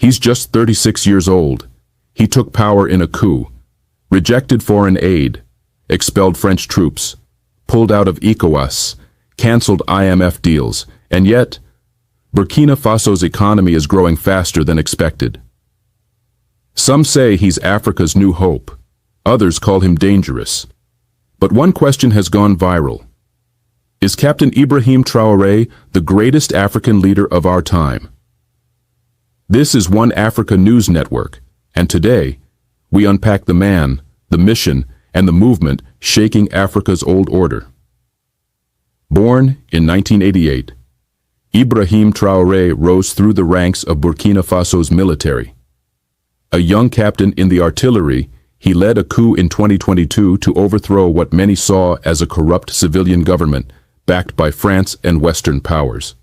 He's just 36 years old. He took power in a coup, rejected foreign aid, expelled French troops, pulled out of ECOWAS, cancelled IMF deals, and yet, Burkina Faso's economy is growing faster than expected. Some say he's Africa's new hope. Others call him dangerous. But one question has gone viral. Is Captain Ibrahim Traoré the greatest African leader of our time? This is One Africa News Network, and today, we unpack the man, the mission, and the movement shaking Africa's old order. Born in 1988, Ibrahim Traoré rose through the ranks of Burkina Faso's military. A young captain in the artillery, he led a coup in 2022 to overthrow what many saw as a corrupt civilian government backed by France and Western powers.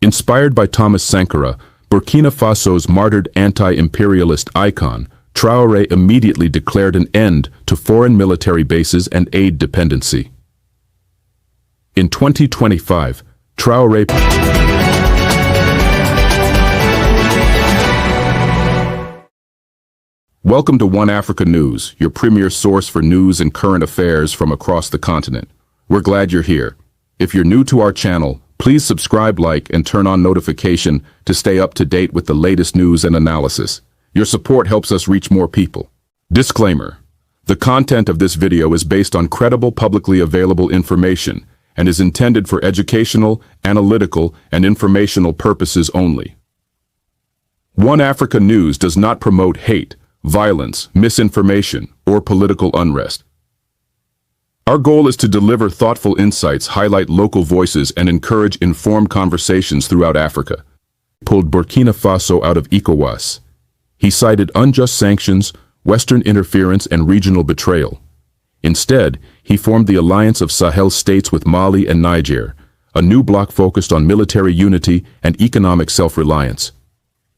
Inspired by Thomas Sankara, Burkina Faso's martyred anti-imperialist icon, Traoré immediately declared an end to foreign military bases and aid dependency. In 2025, Traoré Welcome to One Africa News, your premier source for news and current affairs from across the continent. We're glad you're here. If you're new to our channel, please subscribe, like, and turn on notification to stay up to date with the latest news and analysis. Your support helps us reach more people. Disclaimer: the content of this video is based on credible, publicly available information and is intended for educational, analytical, and informational purposes only. One Africa News does not promote hate, violence, misinformation, or political unrest. Our goal is to deliver thoughtful insights, highlight local voices, and encourage informed conversations throughout Africa. Pulled Burkina Faso out of ECOWAS. He cited unjust sanctions, Western interference, and regional betrayal. Instead, he formed the Alliance of Sahel States with Mali and Niger, a new bloc focused on military unity and economic self-reliance.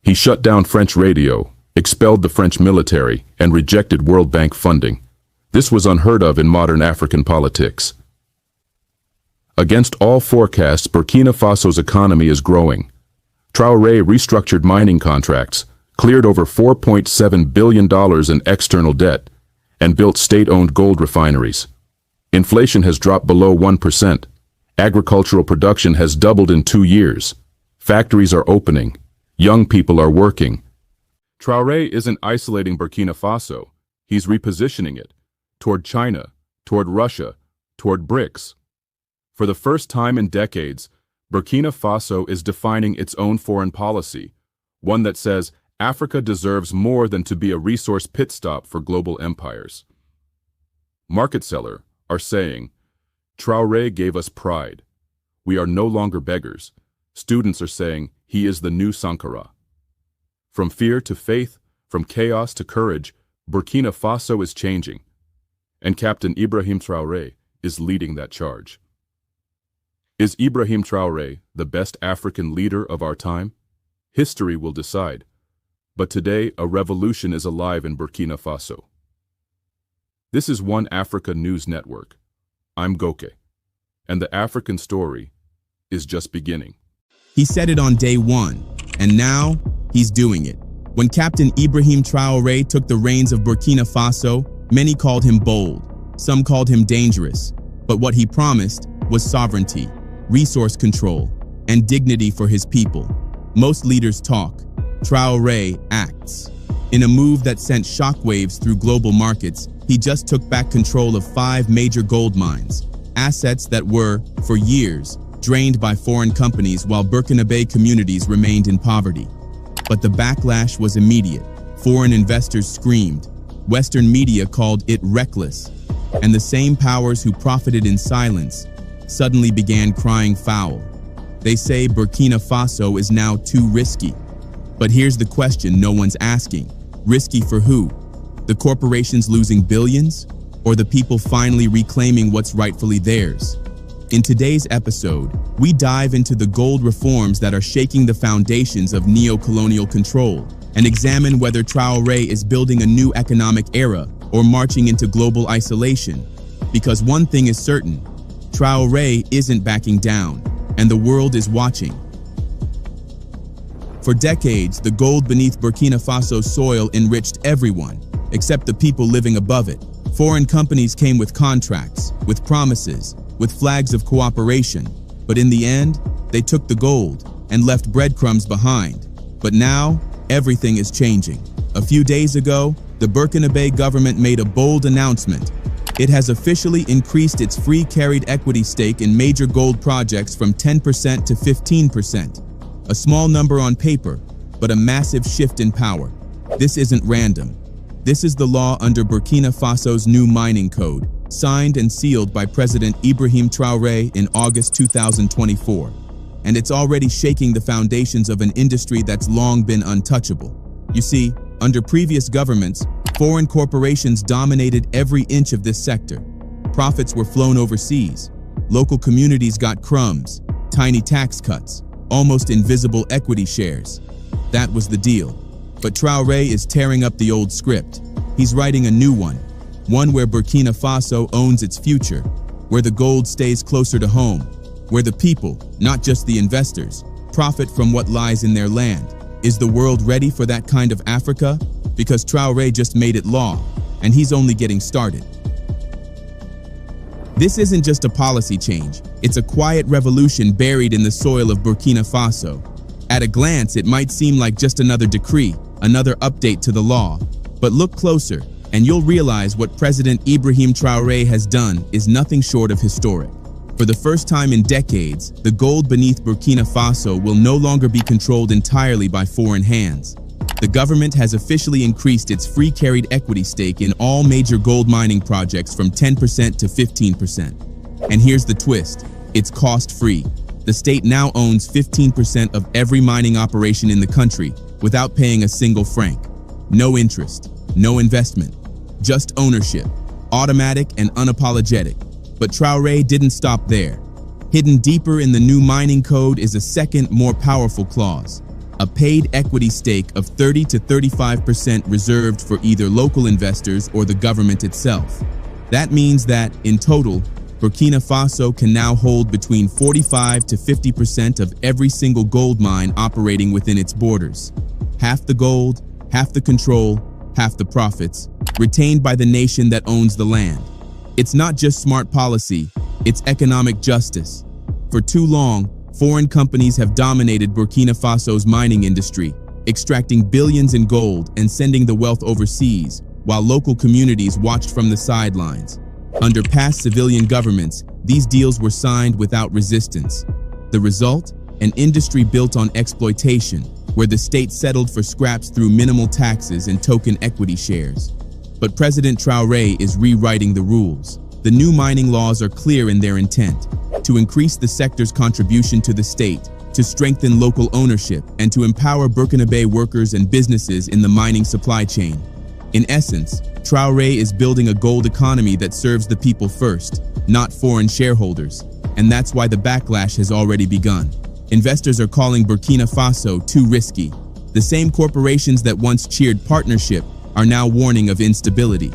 He shut down French radio, expelled the French military, and rejected World Bank funding. This was unheard of in modern African politics. Against all forecasts, Burkina Faso's economy is growing. Traoré restructured mining contracts, cleared over $4.7 billion in external debt, and built state-owned gold refineries. Inflation has dropped below 1%. Agricultural production has doubled in 2 years. Factories are opening. Young people are working. Traoré isn't isolating Burkina Faso. He's repositioning it toward China, toward Russia, toward BRICS. For the first time in decades, Burkina Faso is defining its own foreign policy, one that says Africa deserves more than to be a resource pit stop for global empires. Market sellers are saying, Traoré gave us pride. We are no longer beggars. Students are saying he is the new Sankara. From fear to faith, from chaos to courage, Burkina Faso is changing. And Captain Ibrahim Traoré is leading that charge. Is Ibrahim Traoré the best African leader of our time? History will decide. But today, a revolution is alive in Burkina Faso. This is One Africa News Network. I'm Goke, and the African story is just beginning. He said it on day one, and now he's doing it. When Captain Ibrahim Traoré took the reins of Burkina Faso, many called him bold, some called him dangerous, but what he promised was sovereignty, resource control, and dignity for his people. Most leaders talk. Traoré acts. In a move that sent shockwaves through global markets, he just took back control of 5 major gold mines, assets that were, for years, drained by foreign companies while Burkinabe communities remained in poverty. But the backlash was immediate. Foreign investors screamed. Western media called it reckless. And the same powers who profited in silence suddenly began crying foul. They say Burkina Faso is now too risky. But here's the question no one's asking. Risky for who? The corporations losing billions? Or the people finally reclaiming what's rightfully theirs? In today's episode, we dive into the gold reforms that are shaking the foundations of neo-colonial control and examine whether Traoré is building a new economic era or marching into global isolation. Because one thing is certain, Traoré isn't backing down, and the world is watching. For decades, the gold beneath Burkina Faso's soil enriched everyone, except the people living above it. Foreign companies came with contracts, with promises, with flags of cooperation, but in the end, they took the gold and left breadcrumbs behind. But now, everything is changing. A few days ago, the Burkina Faso government made a bold announcement. It has officially increased its free carried equity stake in major gold projects from 10% to 15%. A small number on paper, but a massive shift in power. This isn't random. This is the law under Burkina Faso's new mining code, signed and sealed by President Ibrahim Traoré in August 2024. And it's already shaking the foundations of an industry that's long been untouchable. You see, under previous governments, foreign corporations dominated every inch of this sector. Profits were flown overseas. Local communities got crumbs, tiny tax cuts, almost invisible equity shares. That was the deal. But Traoré is tearing up the old script. He's writing a new one where Burkina Faso owns its future, where the gold stays closer to home, where the people, not just the investors, profit from what lies in their land. Is the world ready for that kind of Africa? Because Traoré just made it law, and he's only getting started. This isn't just a policy change, it's a quiet revolution buried in the soil of Burkina Faso. At a glance, it might seem like just another decree, another update to the law. But look closer, and you'll realize what President Ibrahim Traoré has done is nothing short of historic. For the first time in decades, the gold beneath Burkina Faso will no longer be controlled entirely by foreign hands. The government has officially increased its free carried equity stake in all major gold mining projects from 10% to 15%. And here's the twist, it's cost-free. The state now owns 15% of every mining operation in the country without paying a single franc. No interest, no investment, just ownership, automatic and unapologetic. But Traoré didn't stop there. Hidden deeper in the new mining code is a second, more powerful clause. A paid equity stake of 30 to 35% reserved for either local investors or the government itself. That means that, in total, Burkina Faso can now hold between 45 to 50% of every single gold mine operating within its borders. Half the gold, half the control, half the profits, retained by the nation that owns the land. It's not just smart policy, it's economic justice. For too long, foreign companies have dominated Burkina Faso's mining industry, extracting billions in gold and sending the wealth overseas, while local communities watched from the sidelines. Under past civilian governments, these deals were signed without resistance. The result? An industry built on exploitation, where the state settled for scraps through minimal taxes and token equity shares. But President Traoré is rewriting the rules. The new mining laws are clear in their intent: to increase the sector's contribution to the state, to strengthen local ownership, and to empower Burkina Faso workers and businesses in the mining supply chain. In essence, Traoré is building a gold economy that serves the people first, not foreign shareholders. And that's why the backlash has already begun. Investors are calling Burkina Faso too risky. The same corporations that once cheered partnership are now warning of instability.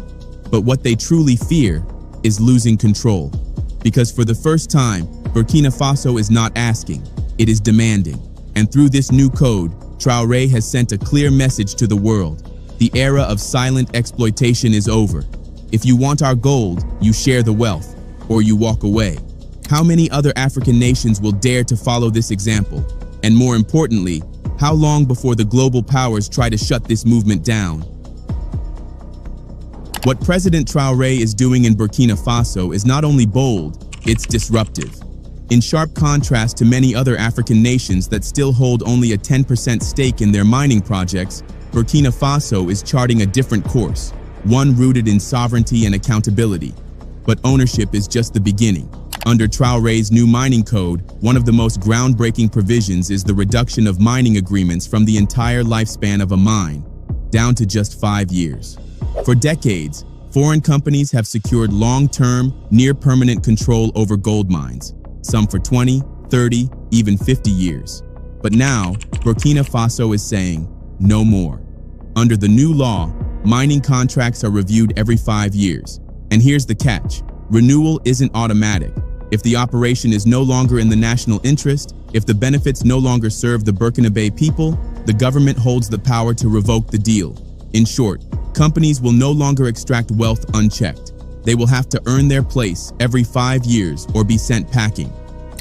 But what they truly fear is losing control. Because for the first time, Burkina Faso is not asking, it is demanding. And through this new code, Traoré has sent a clear message to the world. The era of silent exploitation is over. If you want our gold, you share the wealth, or you walk away. How many other African nations will dare to follow this example? And more importantly, how long before the global powers try to shut this movement down? What President Traoré is doing in Burkina Faso is not only bold, it's disruptive. In sharp contrast to many other African nations that still hold only a 10% stake in their mining projects, Burkina Faso is charting a different course, one rooted in sovereignty and accountability. But ownership is just the beginning. Under Traoré's new mining code, one of the most groundbreaking provisions is the reduction of mining agreements from the entire lifespan of a mine, down to just 5 years. For decades, foreign companies have secured long-term, near-permanent control over gold mines, some for 20, 30, even 50 years. But now, Burkina Faso is saying, no more. Under the new law, mining contracts are reviewed every 5 years. And here's the catch. Renewal isn't automatic. If the operation is no longer in the national interest, if the benefits no longer serve the Burkina Faso people, the government holds the power to revoke the deal. In short, companies will no longer extract wealth unchecked. They will have to earn their place every 5 years or be sent packing.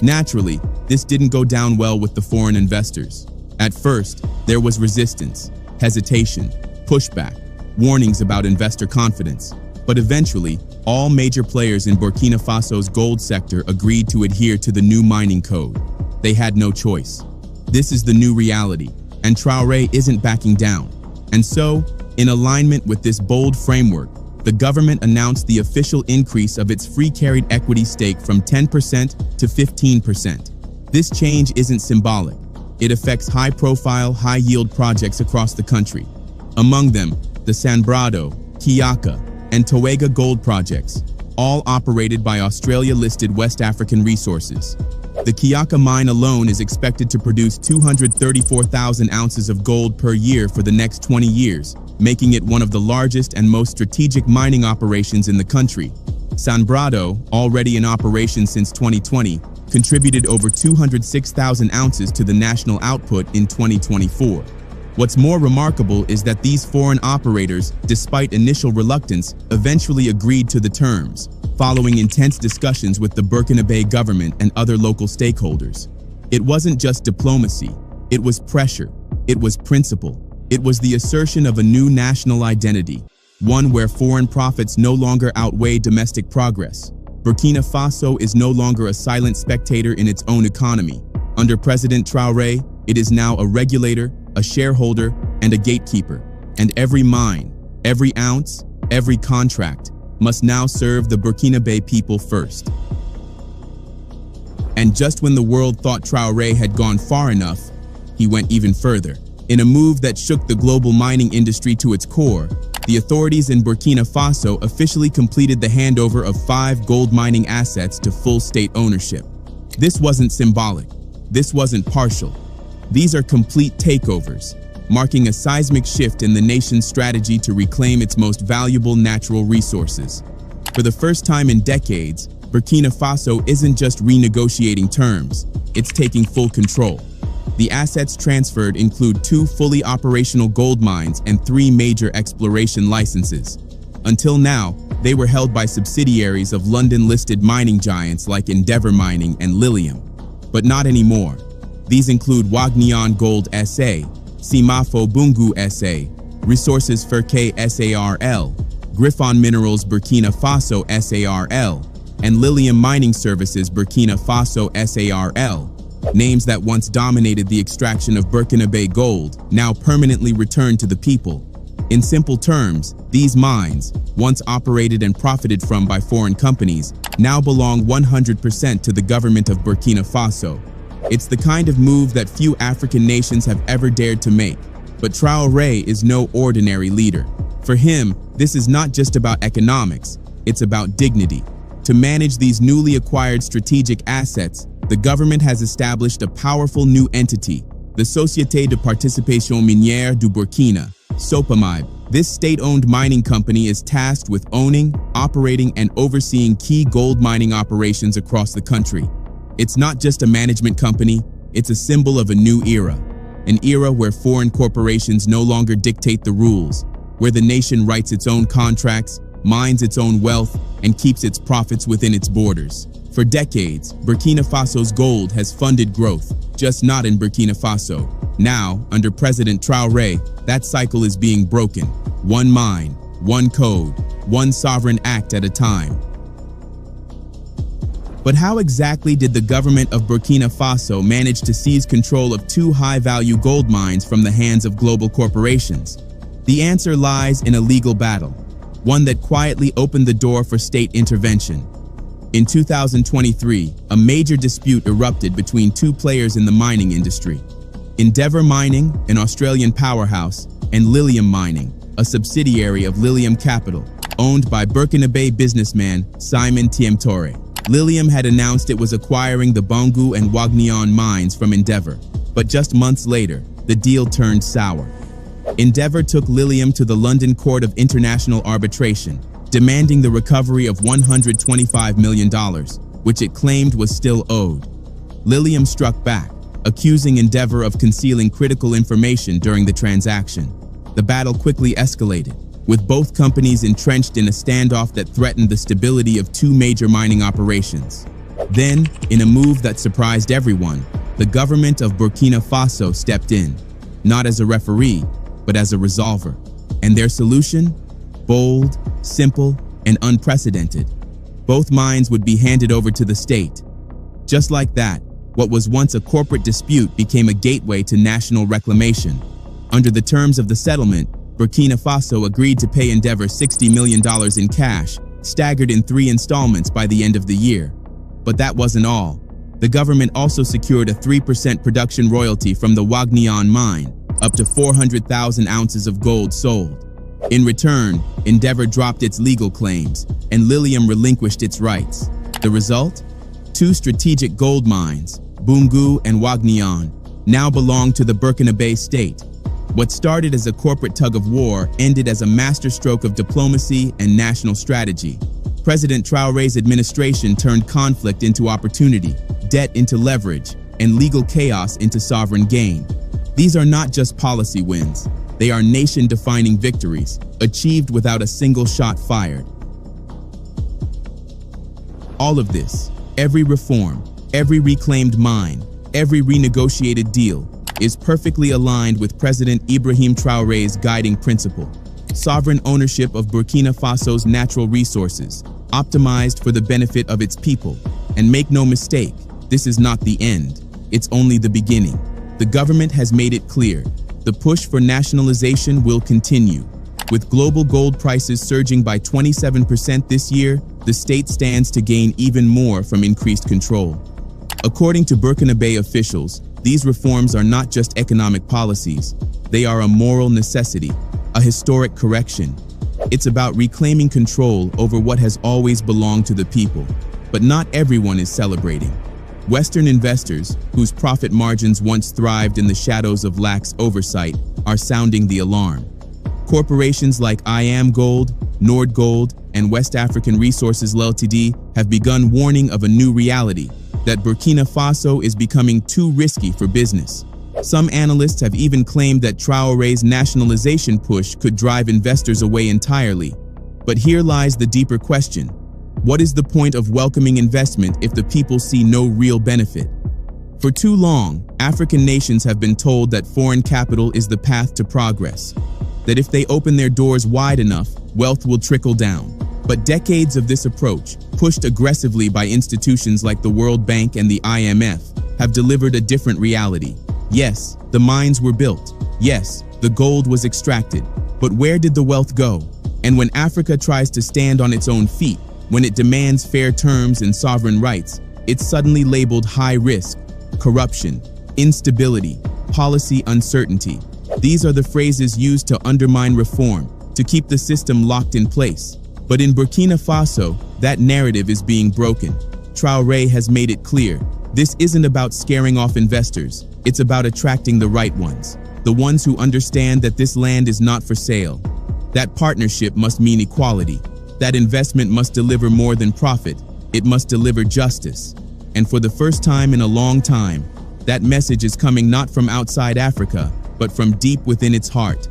Naturally, this didn't go down well with the foreign investors. At first, there was resistance, hesitation, pushback, warnings about investor confidence. But eventually, all major players in Burkina Faso's gold sector agreed to adhere to the new mining code. They had no choice. This is the new reality, and Traoré isn't backing down. And so, in alignment with this bold framework, the government announced the official increase of its free carried equity stake from 10% to 15%. This change isn't symbolic. It affects high-profile, high-yield projects across the country. Among them, the Sanbrado, Kiaka, and Toega gold projects, all operated by Australia-listed West African Resources. The Kiaka mine alone is expected to produce 234,000 ounces of gold per year for the next 20 years, making it one of the largest and most strategic mining operations in the country. Sanbrado, already in operation since 2020, contributed over 206,000 ounces to the national output in 2024. What's more remarkable is that these foreign operators, despite initial reluctance, eventually agreed to the terms, following intense discussions with the Burkina government and other local stakeholders. It wasn't just diplomacy, it was pressure, it was principle, it was the assertion of a new national identity, one where foreign profits no longer outweigh domestic progress. Burkina Faso is no longer a silent spectator in its own economy. Under President Traoré, it is now a regulator, a shareholder, and a gatekeeper. And every mine, every ounce, every contract must now serve the Burkina people first. And just when the world thought Traoré had gone far enough, he went even further. In a move that shook the global mining industry to its core, the authorities in Burkina Faso officially completed the handover of 5 gold mining assets to full state ownership. This wasn't symbolic. This wasn't partial. These are complete takeovers, marking a seismic shift in the nation's strategy to reclaim its most valuable natural resources. For the first time in decades, Burkina Faso isn't just renegotiating terms, it's taking full control. The assets transferred include 2 fully operational gold mines and 3 major exploration licenses. Until now, they were held by subsidiaries of London-listed mining giants like Endeavour Mining and Lilium. But not anymore. These include Wagnion Gold SA, Simafo Bungu SA, Resources Ferke SARL, Griffon Minerals Burkina Faso SARL, and Lilium Mining Services Burkina Faso SARL. Names that once dominated the extraction of Burkina gold now permanently returned to the people. In simple terms, these mines, once operated and profited from by foreign companies, now belong 100% to the government of Burkina Faso. It's the kind of move that few African nations have ever dared to make. But Traoré is no ordinary leader. For him, this is not just about economics, it's about dignity. To manage these newly acquired strategic assets, the government has established a powerful new entity, the Société de Participation Minière du Burkina, SOPAMIB. This state-owned mining company is tasked with owning, operating, and overseeing key gold mining operations across the country. It's not just a management company, it's a symbol of a new era. An era where foreign corporations no longer dictate the rules, where the nation writes its own contracts, mines its own wealth, and keeps its profits within its borders. For decades, Burkina Faso's gold has funded growth, just not in Burkina Faso. Now, under President Traoré, that cycle is being broken. One mine, one code, one sovereign act at a time. But how exactly did the government of Burkina Faso manage to seize control of 2 high-value gold mines from the hands of global corporations? The answer lies in a legal battle, one that quietly opened the door for state intervention. In 2023, a major dispute erupted between 2 players in the mining industry: Endeavour Mining, an Australian powerhouse, and Lilium Mining, a subsidiary of Lilium Capital, owned by Burkina businessman Simon Traoré. Lilium had announced it was acquiring the Bungu and Wagnion mines from Endeavour, but just months later, the deal turned sour. Endeavour took Lilium to the London Court of International Arbitration, demanding the recovery of $125 million, which it claimed was still owed. Lilium struck back, accusing Endeavor of concealing critical information during the transaction. The battle quickly escalated, with both companies entrenched in a standoff that threatened the stability of two major mining operations. Then, in a move that surprised everyone, the government of Burkina Faso stepped in, not as a referee, but as a resolver. And their solution? Bold, simple, and unprecedented. Both mines would be handed over to the state. Just like that, what was once a corporate dispute became a gateway to national reclamation. Under the terms of the settlement, Burkina Faso agreed to pay Endeavor $60 million in cash, staggered in 3 installments by the end of the year. But that wasn't all. The government also secured a 3% production royalty from the Wagnion mine, up to 400,000 ounces of gold sold. In return, Endeavor dropped its legal claims, and Lilium relinquished its rights. The result? 2 strategic gold mines, Boungou and Wagnion, now belong to the Burkina state. What started as a corporate tug-of-war ended as a masterstroke of diplomacy and national strategy. President Traoré's administration turned conflict into opportunity, debt into leverage, and legal chaos into sovereign gain. These are not just policy wins. They are nation-defining victories, achieved without a single shot fired. All of this, every reform, every reclaimed mine, every renegotiated deal, is perfectly aligned with President Ibrahim Traoré's guiding principle: sovereign ownership of Burkina Faso's natural resources, optimized for the benefit of its people. And make no mistake, this is not the end. It's only the beginning. The government has made it clear. The push for nationalization will continue. With global gold prices surging by 27% this year, the state stands to gain even more from increased control. According to Burkina officials, these reforms are not just economic policies. They are a moral necessity, a historic correction. It's about reclaiming control over what has always belonged to the people. But not everyone is celebrating. Western investors, whose profit margins once thrived in the shadows of lax oversight, are sounding the alarm. Corporations like IAMGold, Nordgold, and West African Resources Ltd have begun warning of a new reality: that Burkina Faso is becoming too risky for business. Some analysts have even claimed that Traoré's nationalization push could drive investors away entirely. But here lies the deeper question: what is the point of welcoming investment if the people see no real benefit? For too long, African nations have been told that foreign capital is the path to progress, that if they open their doors wide enough, wealth will trickle down. But decades of this approach, pushed aggressively by institutions like the World Bank and the IMF, have delivered a different reality. Yes, the mines were built. Yes, the gold was extracted. But where did the wealth go? And when Africa tries to stand on its own feet, when it demands fair terms and sovereign rights, it's suddenly labeled high risk, corruption, instability, policy uncertainty. These are the phrases used to undermine reform, to keep the system locked in place. But in Burkina Faso, that narrative is being broken. Traoré has made it clear. This isn't about scaring off investors. It's about attracting the right ones, the ones who understand that this land is not for sale. That partnership must mean equality. That investment must deliver more than profit. It must deliver justice. And for the first time in a long time, that message is coming not from outside Africa, but from deep within its heart.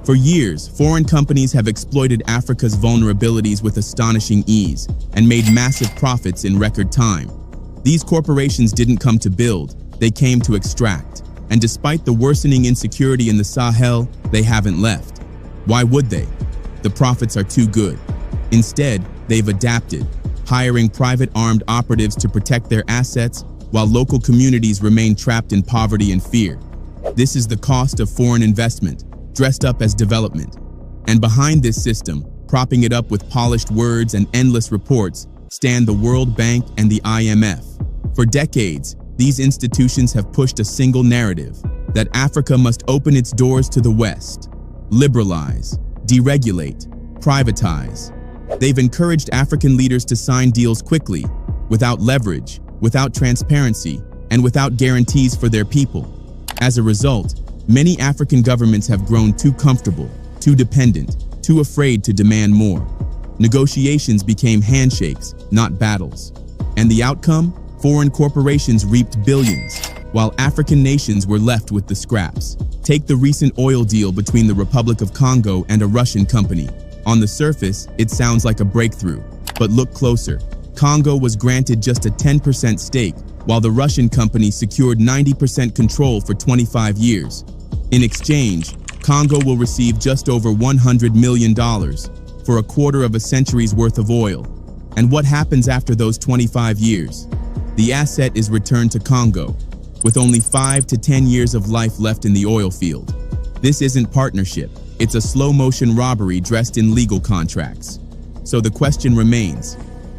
For years, foreign companies have exploited Africa's vulnerabilities with astonishing ease and made massive profits in record time. These corporations didn't come to build, they came to extract. And despite the worsening insecurity in the Sahel, they haven't left. Why would they? The profits are too good. Instead, they've adapted, hiring private armed operatives to protect their assets while local communities remain trapped in poverty and fear. This is the cost of foreign investment, dressed up as development. And behind this system, propping it up with polished words and endless reports, stand the World Bank and the IMF. For decades, these institutions have pushed a single narrative: that Africa must open its doors to the West, liberalize, deregulate, privatize. They've encouraged African leaders to sign deals quickly, without leverage, without transparency, and without guarantees for their people. As a result, many African governments have grown too comfortable, too dependent, too afraid to demand more. Negotiations became handshakes, not battles. And the outcome? Foreign corporations reaped billions, while African nations were left with the scraps. Take the recent oil deal between the Republic of Congo and a Russian company. On the surface, it sounds like a breakthrough, but look closer. Congo was granted just a 10% stake, while the Russian company secured 90% control for 25 years. In exchange, Congo will receive just over $100 million for a quarter of a century's worth of oil. And what happens after those 25 years? The asset is returned to Congo, with only 5 to 10 years of life left in the oil field. This isn't partnership, it's a slow-motion robbery dressed in legal contracts. So the question remains,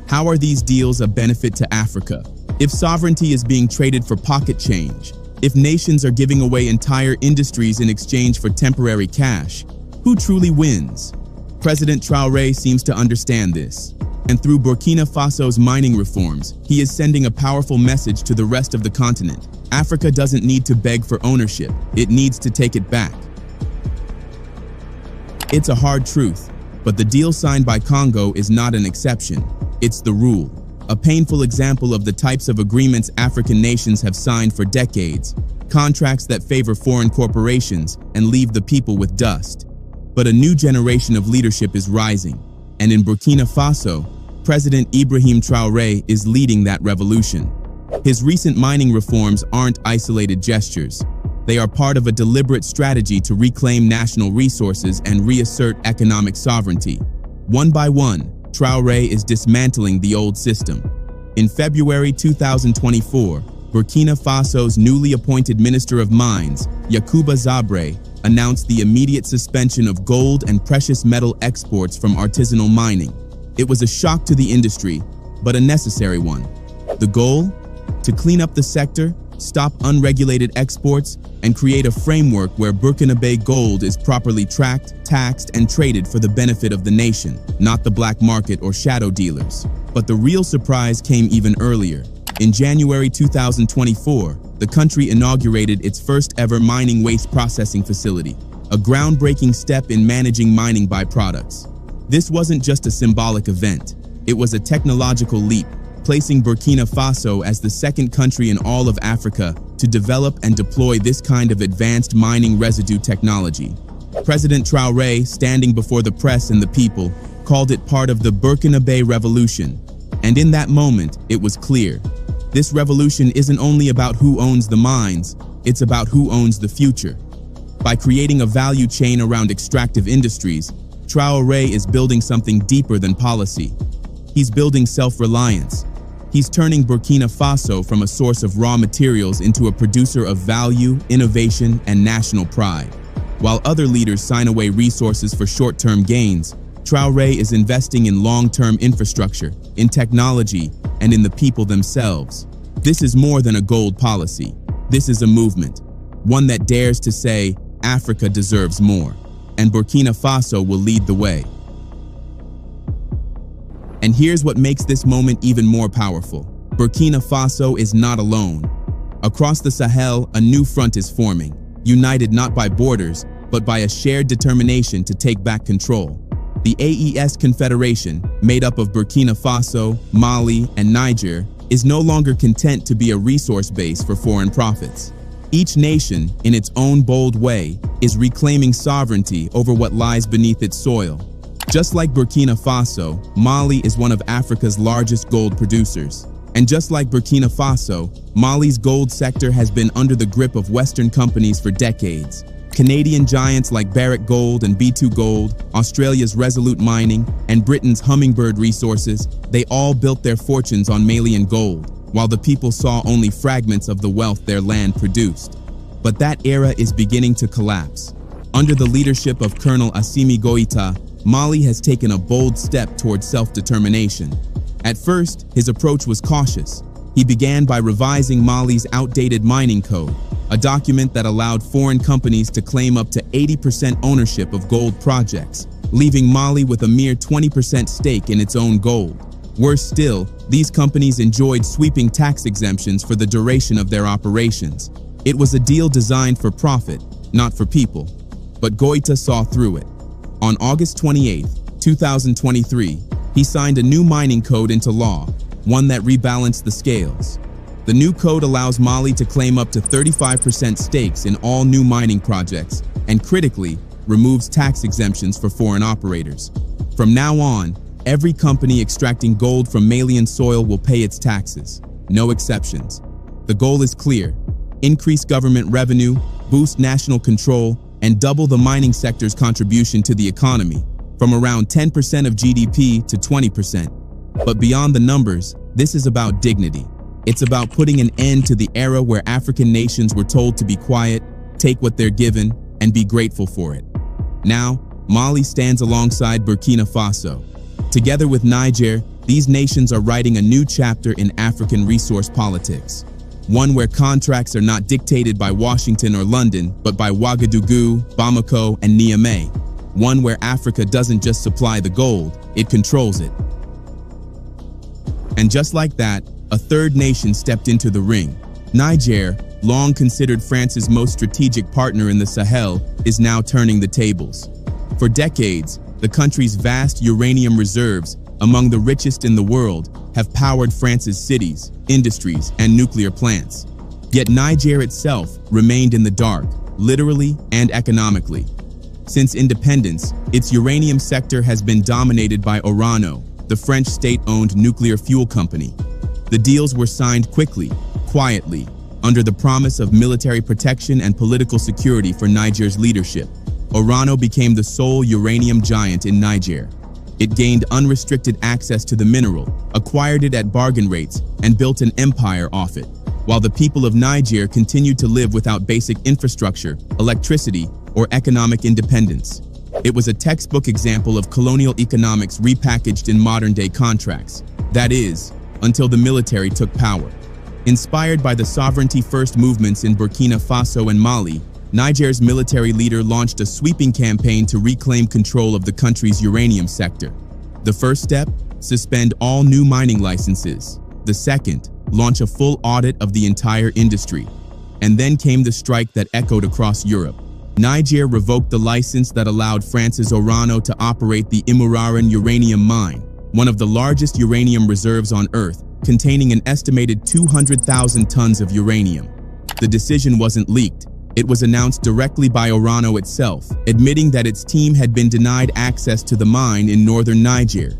how are these deals a benefit to Africa? If sovereignty is being traded for pocket change, if nations are giving away entire industries in exchange for temporary cash, who truly wins? President Traoré seems to understand this, and through Burkina Faso's mining reforms, he is sending a powerful message to the rest of the continent. Africa doesn't need to beg for ownership, it needs to take it back. It's a hard truth, but the deal signed by Congo is not an exception, it's the rule. A painful example of the types of agreements African nations have signed for decades, contracts that favor foreign corporations and leave the people with dust. But a new generation of leadership is rising, and in Burkina Faso, President Ibrahim Traoré is leading that revolution. His recent mining reforms aren't isolated gestures. They are part of a deliberate strategy to reclaim national resources and reassert economic sovereignty. One by one, Traoré is dismantling the old system. In February 2024, Burkina Faso's newly appointed Minister of Mines, Yacouba Zabré, announced the immediate suspension of gold and precious metal exports from artisanal mining. It was a shock to the industry, but a necessary one. The goal? To clean up the sector, stop unregulated exports, and create a framework where Burkinabe gold is properly tracked, taxed, and traded for the benefit of the nation, not the black market or shadow dealers. But the real surprise came even earlier. In January 2024, the country inaugurated its first ever mining waste processing facility, a groundbreaking step in managing mining byproducts. This wasn't just a symbolic event, it was a technological leap, placing Burkina Faso as the second country in all of Africa to develop and deploy this kind of advanced mining residue technology. President Traoré, standing before the press and the people, called it part of the Burkinabe revolution. And in that moment, it was clear. This revolution isn't only about who owns the mines, it's about who owns the future. By creating a value chain around extractive industries, Traoré is building something deeper than policy. He's building self-reliance. He's turning Burkina Faso from a source of raw materials into a producer of value, innovation, and national pride. While other leaders sign away resources for short-term gains, Traoré is investing in long-term infrastructure, in technology, and in the people themselves. This is more than a gold policy. This is a movement, one that dares to say, Africa deserves more, and Burkina Faso will lead the way. And here's what makes this moment even more powerful. Burkina Faso is not alone. Across the Sahel, a new front is forming, united not by borders, but by a shared determination to take back control. The AES Confederation, made up of Burkina Faso, Mali, and Niger, is no longer content to be a resource base for foreign profits. Each nation, in its own bold way, is reclaiming sovereignty over what lies beneath its soil. Just like Burkina Faso, Mali is one of Africa's largest gold producers. And just like Burkina Faso, Mali's gold sector has been under the grip of Western companies for decades. Canadian giants like Barrick Gold and B2 Gold, Australia's Resolute Mining, and Britain's Hummingbird Resources, they all built their fortunes on Malian gold, while the people saw only fragments of the wealth their land produced. But that era is beginning to collapse. Under the leadership of Colonel Assimi Goïta, Mali has taken a bold step towards self-determination. At first, his approach was cautious. He began by revising Mali's outdated mining code, a document that allowed foreign companies to claim up to 80% ownership of gold projects, leaving Mali with a mere 20% stake in its own gold. Worse still, these companies enjoyed sweeping tax exemptions for the duration of their operations. It was a deal designed for profit, not for people. But Goïta saw through it. On August 28, 2023, he signed a new mining code into law, one that rebalanced the scales. The new code allows Mali to claim up to 35% stakes in all new mining projects and, critically, removes tax exemptions for foreign operators. From now on, every company extracting gold from Malian soil will pay its taxes, no exceptions. The goal is clear: increase government revenue, boost national control, and double the mining sector's contribution to the economy, from around 10% of GDP to 20%. But beyond the numbers, this is about dignity. It's about putting an end to the era where African nations were told to be quiet, take what they're given, and be grateful for it. Now, Mali stands alongside Burkina Faso. Together with Niger, these nations are writing a new chapter in African resource politics. One where contracts are not dictated by Washington or London, but by Ouagadougou, Bamako, and Niamey. One where Africa doesn't just supply the gold, it controls it. And just like that, a third nation stepped into the ring. Niger, long considered France's most strategic partner in the Sahel, is now turning the tables. For decades, the country's vast uranium reserves, among the richest in the world, have powered France's cities, industries, and nuclear plants. Yet Niger itself remained in the dark, literally and economically. Since independence, its uranium sector has been dominated by Orano, the French state-owned nuclear fuel company. The deals were signed quickly, quietly, under the promise of military protection and political security for Niger's leadership. Orano became the sole uranium giant in Niger. It gained unrestricted access to the mineral, acquired it at bargain rates, and built an empire off it, while the people of Niger continued to live without basic infrastructure, electricity, or economic independence. It was a textbook example of colonial economics repackaged in modern-day contracts. That is, until the military took power. Inspired by the sovereignty-first movements in Burkina Faso and Mali, Niger's military leader launched a sweeping campaign to reclaim control of the country's uranium sector. The first step? Suspend all new mining licenses. The second? Launch a full audit of the entire industry. And then came the strike that echoed across Europe. Niger revoked the license that allowed France's Orano to operate the Imuraren uranium mine, one of the largest uranium reserves on Earth, containing an estimated 200,000 tons of uranium. The decision wasn't leaked. It was announced directly by Orano itself, admitting that its team had been denied access to the mine in northern Niger.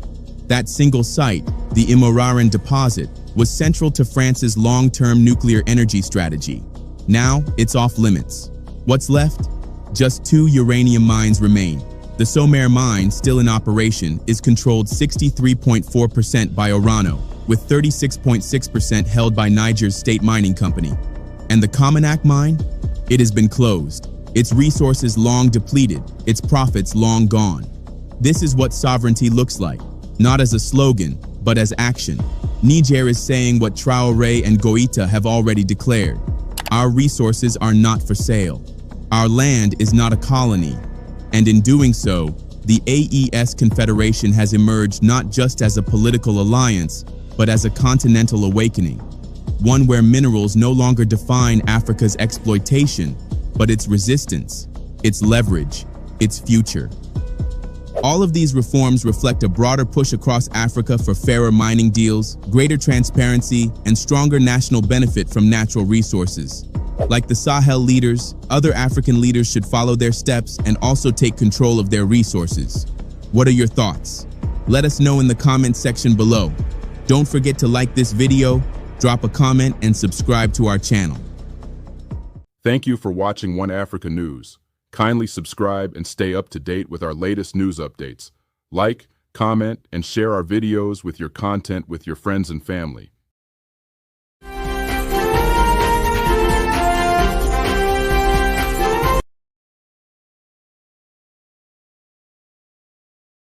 That single site, the Imuraren deposit, was central to France's long-term nuclear energy strategy. Now, it's off limits. What's left? Just 2 uranium mines remain. The Sommer mine, still in operation, is controlled 63.4% by Orano, with 36.6% held by Niger's state mining company. And the Cominac mine? It has been closed, its resources long depleted, its profits long gone. This is what sovereignty looks like, not as a slogan, but as action. Niger is saying what Traoré and Goïta have already declared. Our resources are not for sale. Our land is not a colony. And in doing so, the AES Confederation has emerged not just as a political alliance, but as a continental awakening. One where minerals no longer define Africa's exploitation, but its resistance, its leverage, its future. All of these reforms reflect a broader push across Africa for fairer mining deals, greater transparency, and stronger national benefit from natural resources. Like the Sahel leaders, other African leaders should follow their steps and also take control of their resources. What are your thoughts? Let us know in the comments section below. Don't forget to like this video, drop a comment, and subscribe to our channel. Thank you for watching One Africa News. Kindly subscribe and stay up to date with our latest news updates. Like, comment, and share our videos with your friends and family.